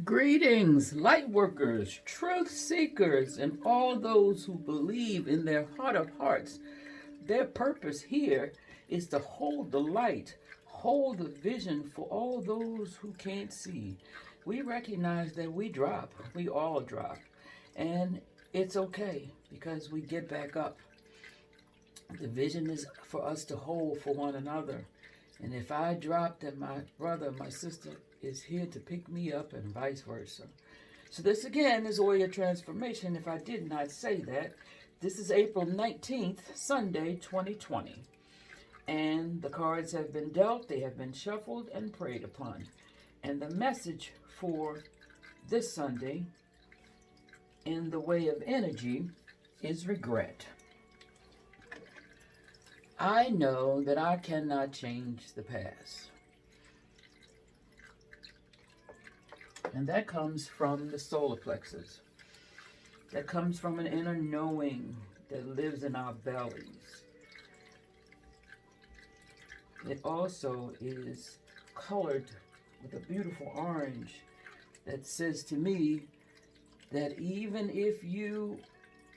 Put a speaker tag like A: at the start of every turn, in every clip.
A: Greetings, light workers, truth seekers, and all those who believe in their heart of hearts. Their purpose here is to hold the light, hold the vision for all those who can't see. We recognize that we all drop, and it's okay because we get back up. The vision is for us to hold for one another. And if I drop, then my brother, my sister is here to pick me up, and vice versa. So, this again is Oya Transformation. If I did not say that, this is April 19th, Sunday, 2020. And the cards have been dealt, they have been shuffled and prayed upon. And the message for this Sunday, in the way of energy, is regret. I know that I cannot change the past. And that comes from the solar plexus. That comes from an inner knowing that lives in our bellies. It also is colored with a beautiful orange that says to me that even if you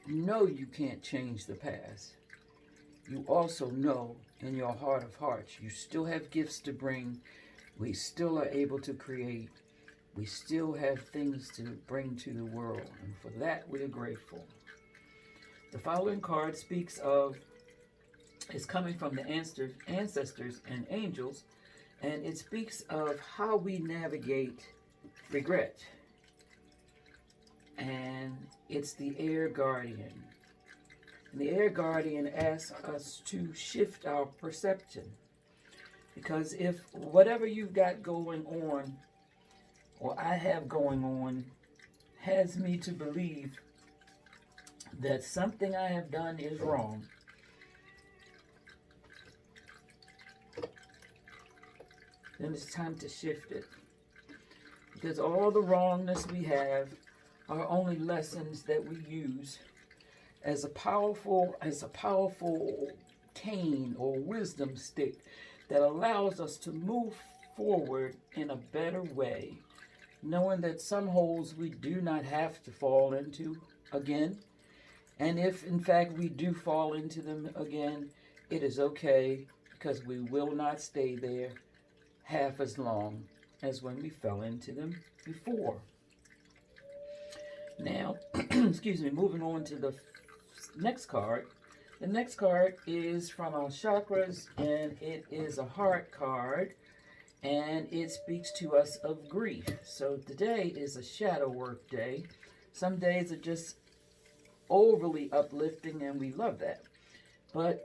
A: know you can't change the past, you also know in your heart of hearts you still have gifts to bring. We still are able to create. We still have things to bring to the world. And for that, we are grateful. The following card is coming from the ancestors and angels, and it speaks of how we navigate regret. And it's the air guardian. And the air guardian asks us to shift our perception. Because if whatever you've got going on, or I have going on, has me to believe that something I have done is wrong, then it's time to shift it. Because all the wrongness we have are only lessons that we use as a powerful cane or wisdom stick that allows us to move forward in a better way, knowing that some holes we do not have to fall into again. And if in fact we do fall into them again, it is okay, because we will not stay there half as long as when we fell into them before. Now, excuse me, moving on to the next card. The next card is from our chakras, and it is a heart card, and it speaks to us of grief. So today is a shadow work day. Some days are just overly uplifting, and we love that. But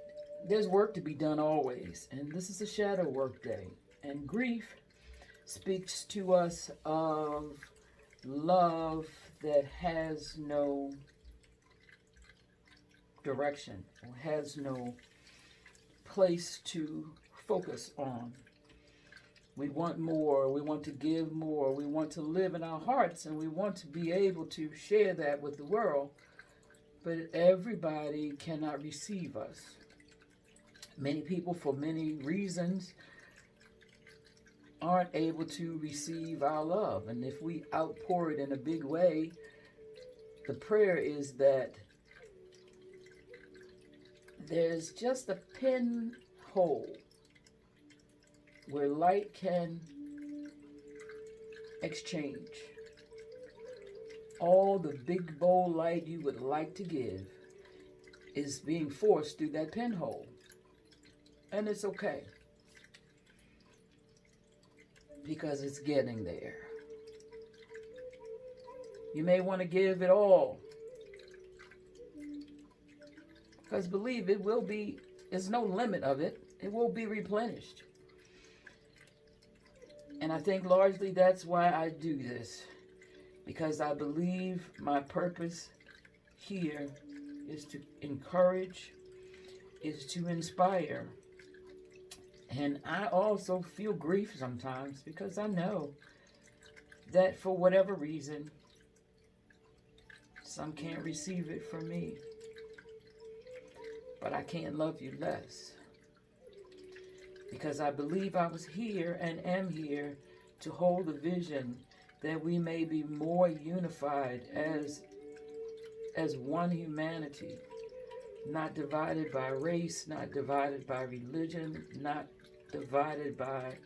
A: there's work to be done always, and this is a shadow work day. And grief speaks to us of love that has no direction or has no place to focus on. We want more, we want to give more, we want to live in our hearts, and we want to be able to share that with the world, but everybody cannot receive us. Many people, for many reasons, aren't able to receive our love, and if we outpour it in a big way, the prayer is that there's just a pinhole where light can exchange. All the big bold light you would like to give is being forced through that pinhole. And it's okay, because it's getting there. You may want to give it all, because believe it will be, there's no limit of it. It will be replenished. And I think largely that's why I do this, because I believe my purpose here is to encourage, is to inspire. And I also feel grief sometimes, because I know that for whatever reason, some can't receive it from me. But I can't love you less, because I believe I was here and am here to hold a vision that we may be more unified as one humanity, not divided by race, not divided by religion, not divided by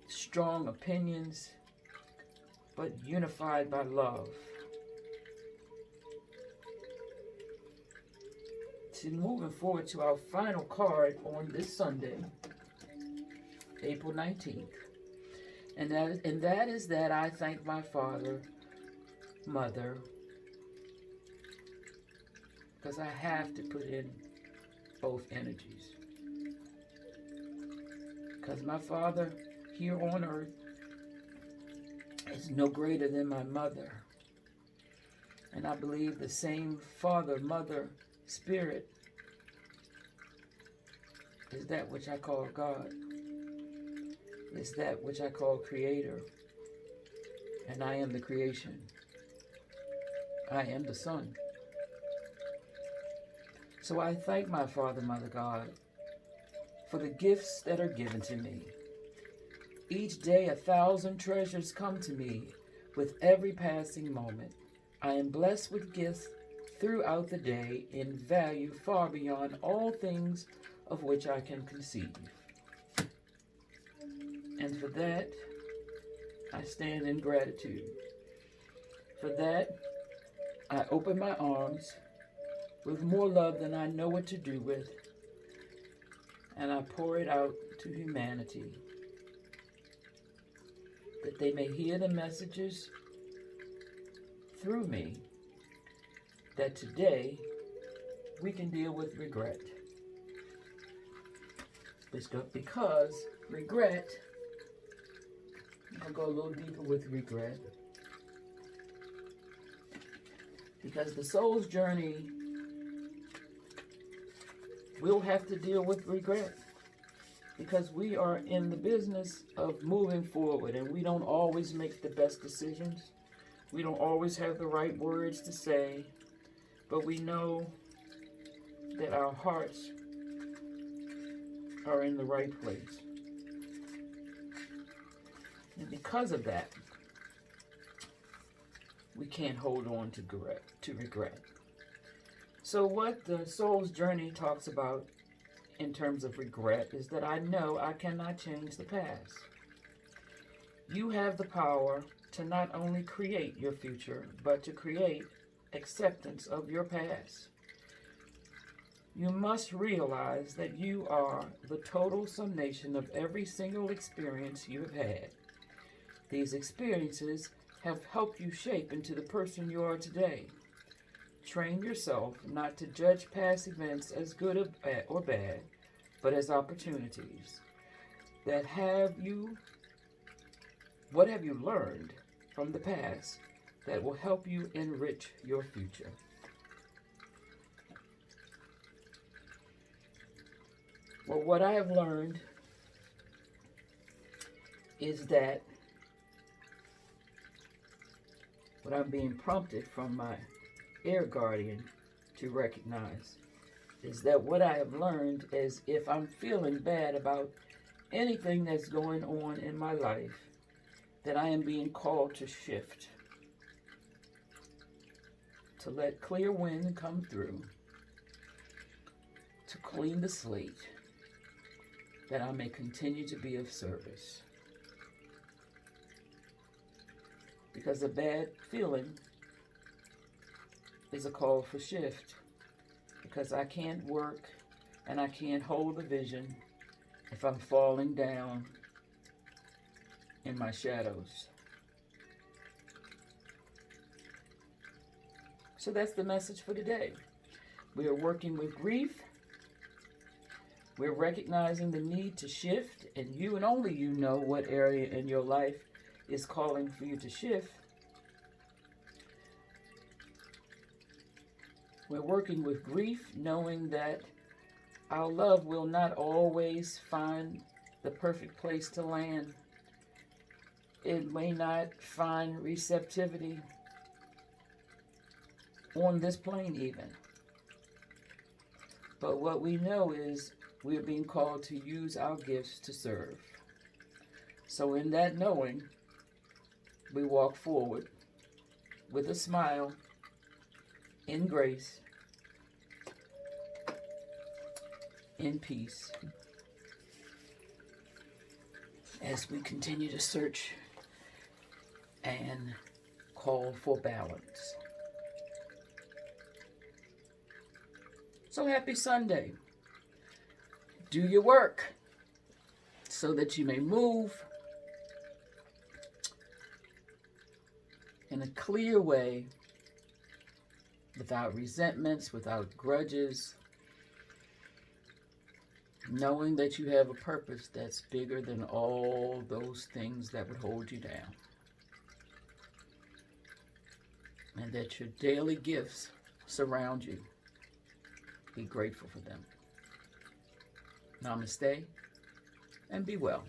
A: strong opinions, but unified by love. So moving forward to our final card on this Sunday, April 19th. And that is that I thank my father, mother, because I have to put in both energies. Because my father here on earth is no greater than my mother. And I believe the same father, mother, spirit is that which I call God. Is that which I call creator. And I am the creation. I am the Son. So I thank my Father, Mother God, for the gifts that are given to me. Each day 1,000 treasures come to me with every passing moment. I am blessed with gifts throughout the day in value far beyond all things of which I can conceive. And for that, I stand in gratitude. For that, I open my arms with more love than I know what to do with, and I pour it out to humanity, that they may hear the messages through me, that today we can deal with regret. Because regret, I'll go a little deeper with regret, because the soul's journey will have to deal with regret, because we are in the business of moving forward, and we don't always make the best decisions. We don't always have the right words to say, but we know that our hearts are in the right place. And because of that, we can't hold on to regret. So what the soul's journey talks about in terms of regret is that I know I cannot change the past. You have the power to not only create your future, but to create acceptance of your past. You must realize that you are the total summation of every single experience you have had. These experiences have helped you shape into the person you are today. Train yourself not to judge past events as good or bad, but as opportunities. What have you learned from the past that will help you enrich your future? Well, what I have learned is that what I'm being prompted from my air guardian to recognize is that what I have learned is if I'm feeling bad about anything that's going on in my life, that I am being called to shift, to let clear wind come through, to clean the slate, that I may continue to be of service. Because a bad feeling is a call for shift. Because I can't work and I can't hold the vision if I'm falling down in my shadows. So that's the message for today. We are working with grief. We're recognizing the need to shift, and you and only you know what area in your life is calling for you to shift. We're working with grief, knowing that our love will not always find the perfect place to land. It may not find receptivity on this plane even. But what we know is we're being called to use our gifts to serve. So in that knowing, we walk forward with a smile, in grace, in peace, as we continue to search and call for balance. So happy Sunday. Do your work so that you may move in a clear way, without resentments, without grudges, knowing that you have a purpose that's bigger than all those things that would hold you down. And that your daily gifts surround you. Be grateful for them. Namaste, and be well.